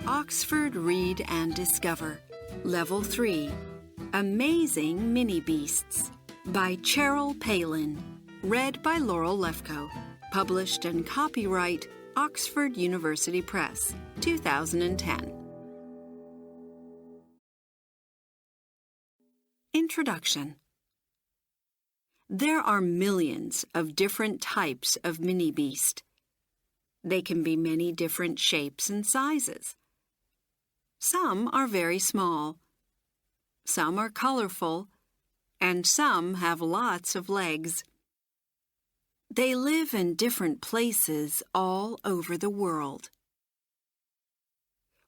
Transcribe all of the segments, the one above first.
Oxford Read and Discover. Level 3. Amazing Minibeasts by Cheryl Palin. Read by Laurel Lefko. Published and copyright Oxford University Press, 2010. Introduction. There are millions of different types of minibeast. They can be many different shapes and sizes. Some are very small. Some are colorful, and some have lots of legs. They live in different places all over the world.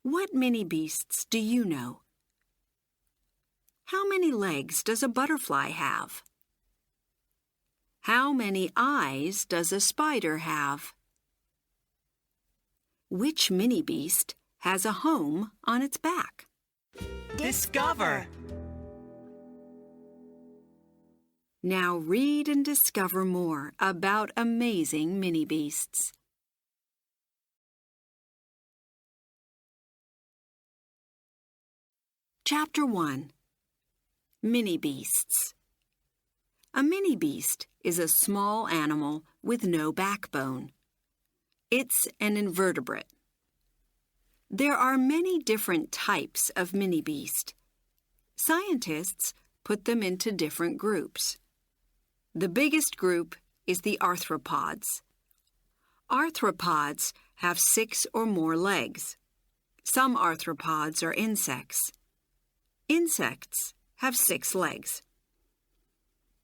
What minibeasts do you know? How many legs does a butterfly have? How many eyes does a spider have? Which minibeast has a home on its back? Discover! Now read and discover more about amazing minibeasts. Chapter 1. Minibeasts. A minibeast is a small animal with no backbone. It's an invertebrate. There are many different types of minibeast. Scientists put them into different groups. The biggest group is the arthropods. Arthropods have 6 or more legs. Some arthropods are insects. Insects have 6 legs.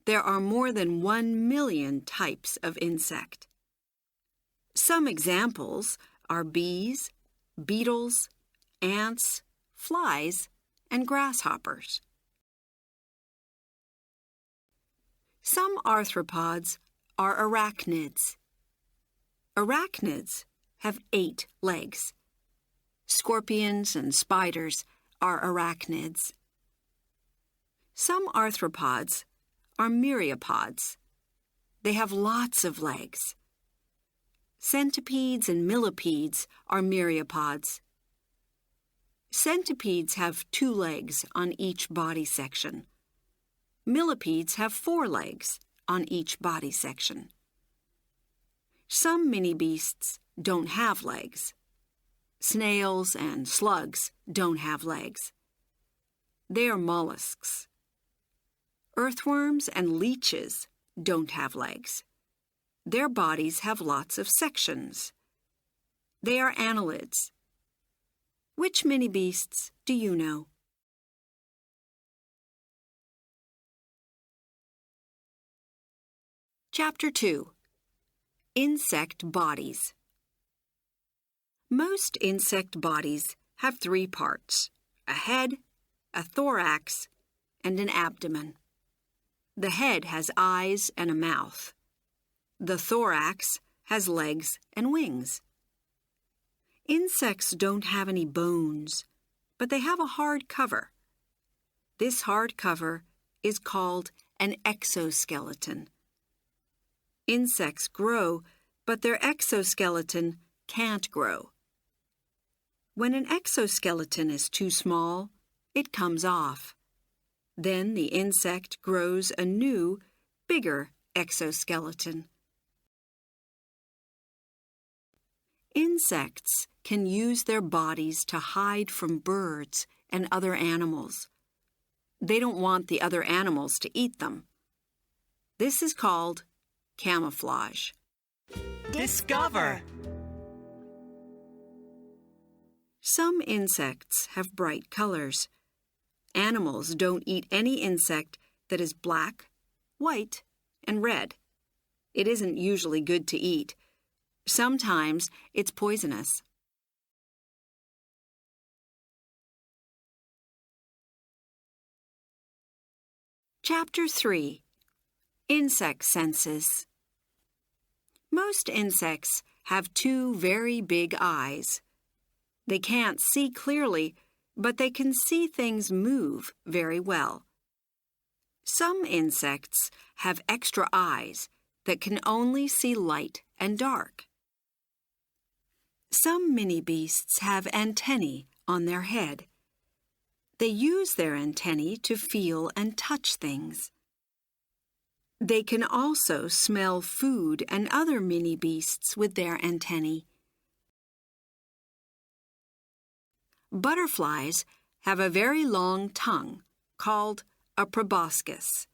There are more than 1 million types of insect. Some examples are bees, beetles, ants, flies, and grasshoppers. Some arthropods are arachnids. Arachnids have 8 legs. Scorpions and spiders are arachnids. Some arthropods are myriapods. They have lots of legs. Centipedes and millipedes are myriapods. Centipedes have 2 legs on each body section. Millipedes have 4 legs on each body section. Some minibeasts don't have legs. Snails and slugs don't have legs. They are mollusks. Earthworms and leeches don't have legs. Their bodies have lots of sections. They are annelids. Which minibeasts do you know? Chapter 2. Insect Bodies. Most insect bodies have 3 parts: a head, a thorax, and an abdomen. The head has eyes and a mouth. The thorax has legs and wings. Insects don't have any bones, but they have a hard cover. This hard cover is called an exoskeleton. Insects grow, but their exoskeleton can't grow. When an exoskeleton is too small, it comes off. Then the insect grows a new, bigger exoskeleton. Insects can use their bodies to hide from birds and other animals. They don't want the other animals to eat them. This is called camouflage. Discover! Some insects have bright colors. Animals don't eat any insect that is black, white, and red. It isn't usually good to eat. Sometimes it's poisonous. Chapter 3. Insect Senses. Most insects have 2 very big eyes. They can't see clearly, but they can see things move very well. Some insects have extra eyes that can only see light and dark. Some mini-beasts have antennae on their head. They use their antennae to feel and touch things. They can also smell food and other mini-beasts with their antennae. Butterflies have a very long tongue called a proboscis.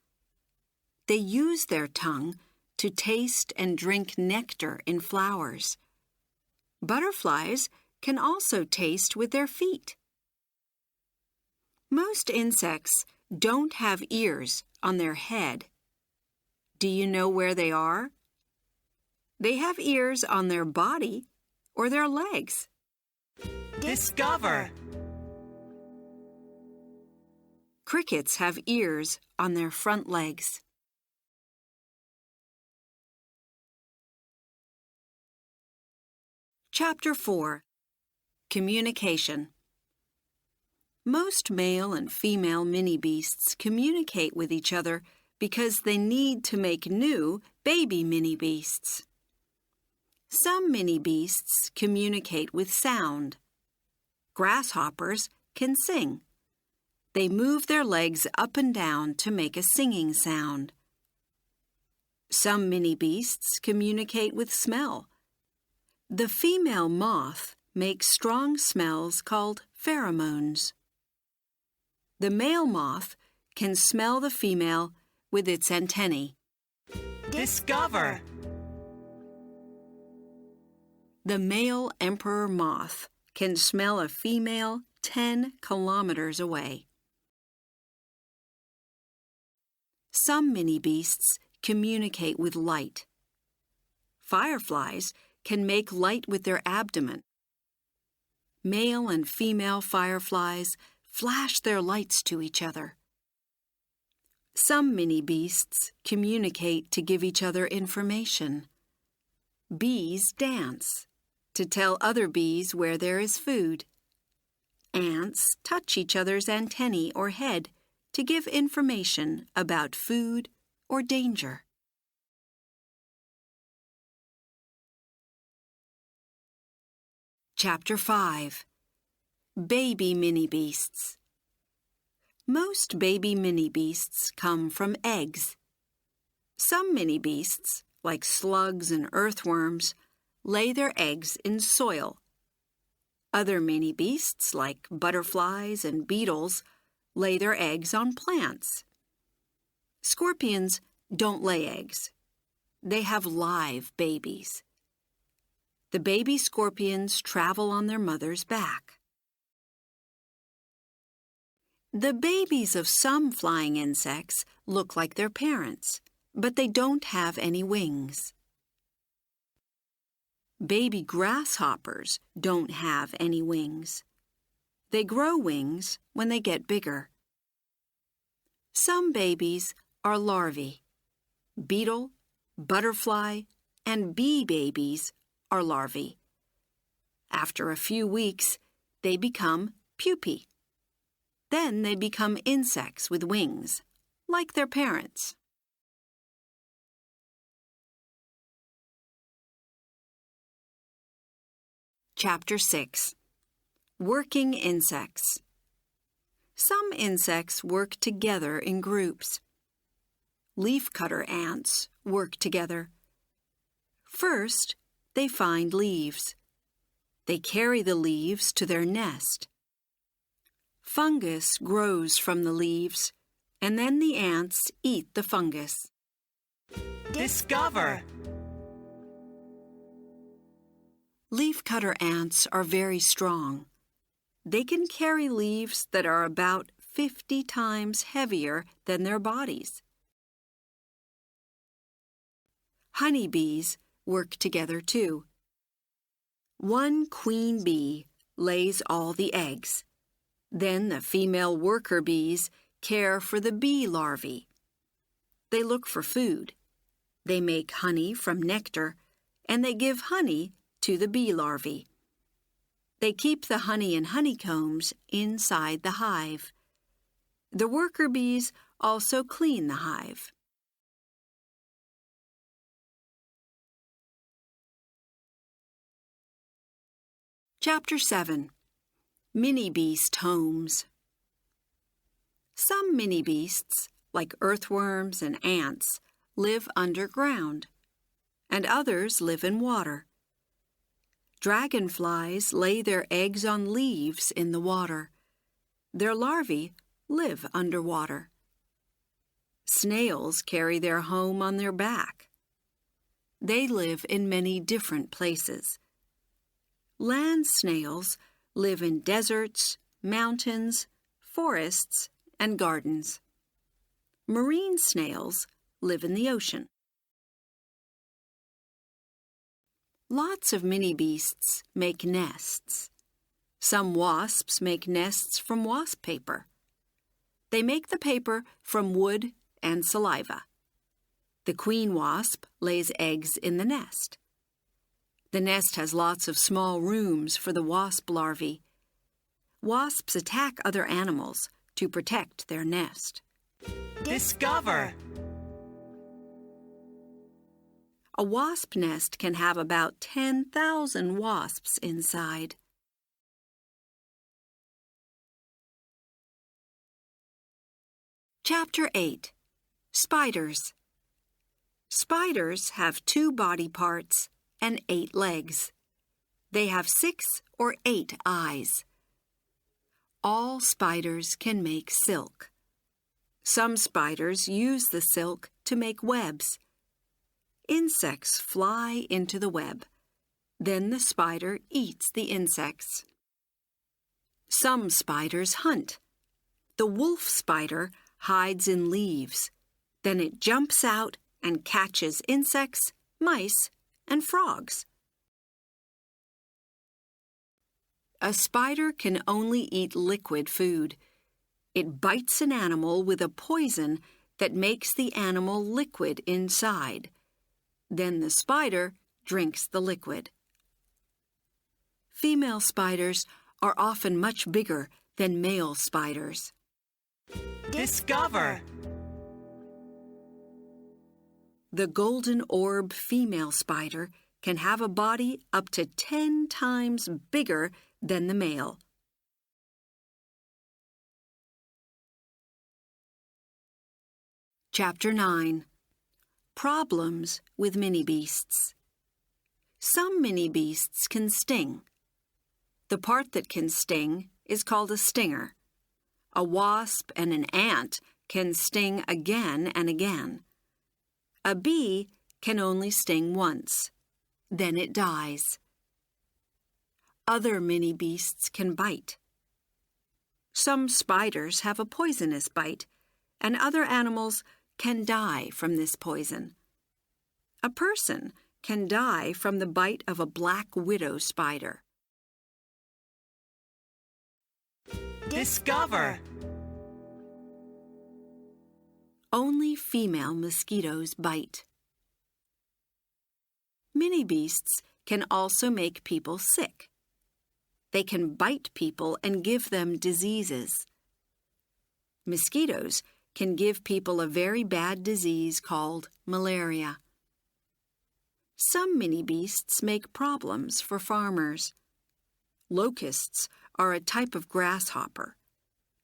They use their tongue to taste and drink nectar in flowers. Butterflies can also taste with their feet. Most insects don't have ears on their head. Do you know where they are? They have ears on their body or their legs. Discover. Crickets have ears on their front legs. Chapter 4. Communication. Most male and female mini-beasts communicate with each other because they need to make new baby mini-beasts. Some mini-beasts communicate with sound. Grasshoppers can sing. They move their legs up and down to make a singing sound. Some mini-beasts communicate with smell. The female moth makes strong smells called pheromones. The male moth can smell the female with its antennae. Discover. The male emperor moth can smell a female 10 kilometers away. Some mini-beasts communicate with light. Fireflies can make light with their abdomen. Male and female fireflies flash their lights to each other. Some mini-beasts communicate to give each other information. Bees dance to tell other bees where there is food. Ants touch each other's antennae or head to give information about food or danger. Chapter 5. Baby mini-beasts. Most baby mini-beasts come from eggs. Some mini-beasts, like slugs and earthworms, lay their eggs in soil. Other mini-beasts, like butterflies and beetles, lay their eggs on plants. Scorpions don't lay eggs. They have live babies. The baby scorpions travel on their mother's back. The babies of some flying insects look like their parents, but they don't have any wings. Baby grasshoppers don't have any wings. They grow wings when they get bigger. Some babies are larvae. Beetle, butterfly, and bee babies are larvae. After a few weeks, they become pupae. Then they become insects with wings, like their parents. Chapter 6. Working insects. Some insects work together in groups. Leafcutter ants work together. First, they find leaves. They carry the leaves to their nest. Fungus grows from the leaves, and then the ants eat the fungus. Discover. Leafcutter ants are very strong. They can carry leaves that are about 50 times heavier than their bodies. Honeybees work together too. One queen bee lays all the eggs. Then the female worker bees care for the bee larvae. They look for food. They make honey from nectar, and they give honey to the bee larvae. They keep the honey in honeycombs inside the hive. The worker bees also clean the hive. Chapter 7. Minibeast Homes. Some minibeasts, like earthworms and ants, live underground, and others live in water. Dragonflies lay their eggs on leaves in the water. Their larvae live underwater. Snails carry their home on their back. They live in many different places. Land snails live in deserts, mountains, forests, and gardens. Marine snails live in the ocean. Lots of minibeasts make nests. Some wasps make nests from wasp paper. They make the paper from wood and saliva. The queen wasp lays eggs in the nest. The nest has lots of small rooms for the wasp larvae. Wasps attack other animals to protect their nest. Discover. A wasp nest can have about 10,000 wasps inside. Chapter 8. Spiders. Spiders have 2 body parts and 8 legs. They have 6 or 8 eyes. All spiders can make silk. Some spiders use the silk to make webs. Insects fly into the web. Then the spider eats the insects. Some spiders hunt. The wolf spider hides in leaves. Then it jumps out and catches insects, mice, and frogs. A spider can only eat liquid food. It bites an animal with a poison that makes the animal liquid inside. Then the spider drinks the liquid. Female spiders are often much bigger than male spiders. Discover. The golden orb female spider can have a body up to 10 times bigger than the male. Chapter 9. Problems with minibeasts. Some minibeasts can sting. The part that can sting is called a stinger. A wasp and an ant can sting again and again. A bee can only sting once. Then it dies. Other minibeasts can bite. Some spiders have a poisonous bite, and other animals can die from this poison. A person can die from the bite of a black widow spider. Discover. Only female mosquitoes bite. Minibeasts can also make people sick. They can bite people and give them diseases. Mosquitoes can give people a very bad disease called malaria. Some minibeasts make problems for farmers. Locusts are a type of grasshopper.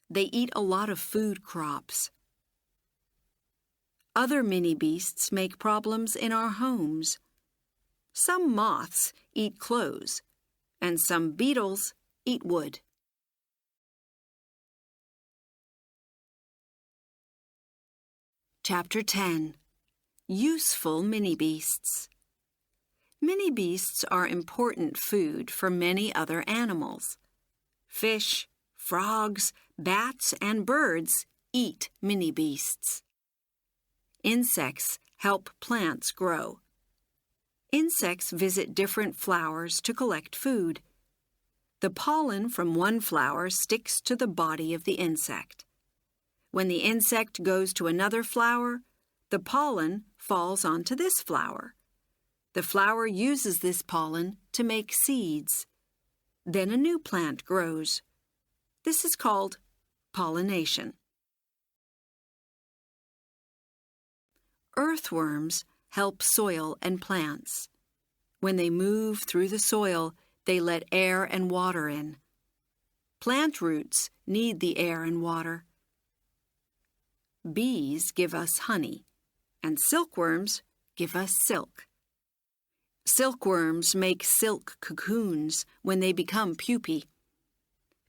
They eat a lot of food crops. Other minibeasts make problems in our homes. Some moths eat clothes, and some beetles eat wood. Chapter 10. Useful minibeasts. Minibeasts are important food for many other animals. Fish, frogs, bats, and birds eat minibeasts. Insects help plants grow. Insects visit different flowers to collect food. The pollen from one flower sticks to the body of the insect. When the insect goes to another flower, the pollen falls onto this flower. The flower uses this pollen to make seeds. Then a new plant grows. This is called pollination. Earthworms help soil and plants. When they move through the soil, They let air and water in. Plant roots need the air and water. Bees give us honey, and silkworms give us silk. Silkworms make silk cocoons when they become pupae.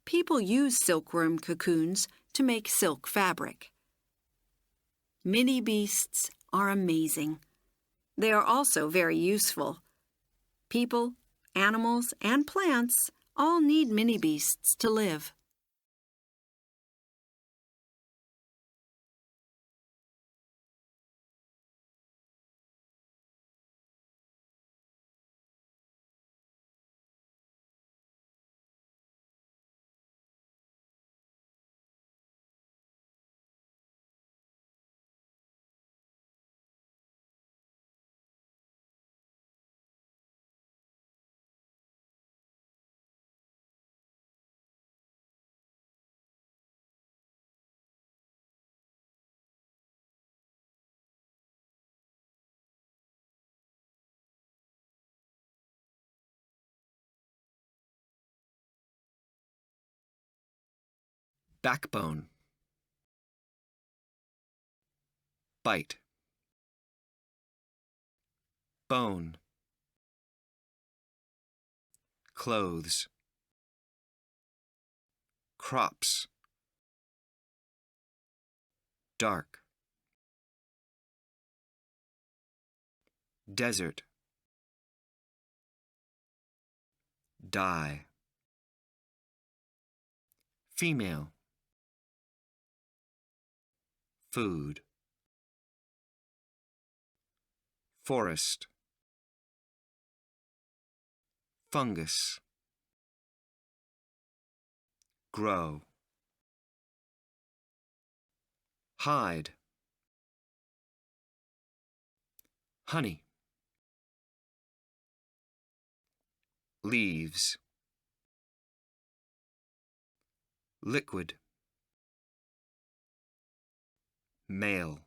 People use silkworm cocoons to make silk fabric. Minibeasts are amazing. They are also very useful. People, animals, and plants all need minibeasts to live. Backbone. Bite. Bone. Clothes. Crops. Dark. Desert. Die. Female. Food. Forest. Fungus. Grow. Hide. Honey. Leaves. Liquid. Male.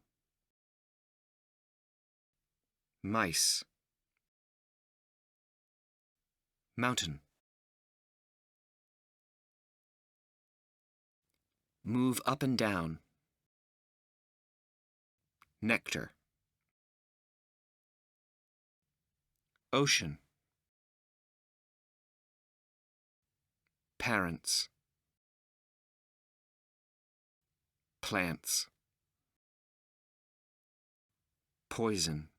Mice. Mountain. Move up and down. Nectar. Ocean. Parents. Plants. Poison.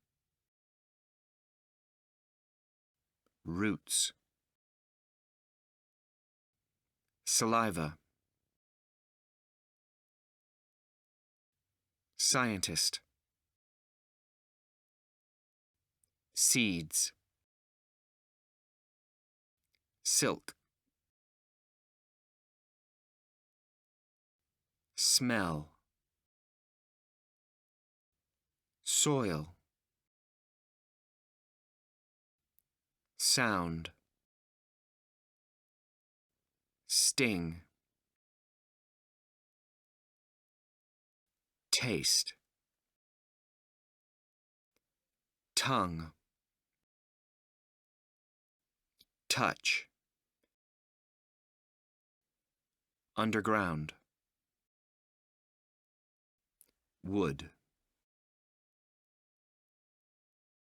Roots. Saliva. Scientist. Seeds. Silk. Smell. Soil. Sound. Sting. Taste. Tongue. Touch. Underground. Wood.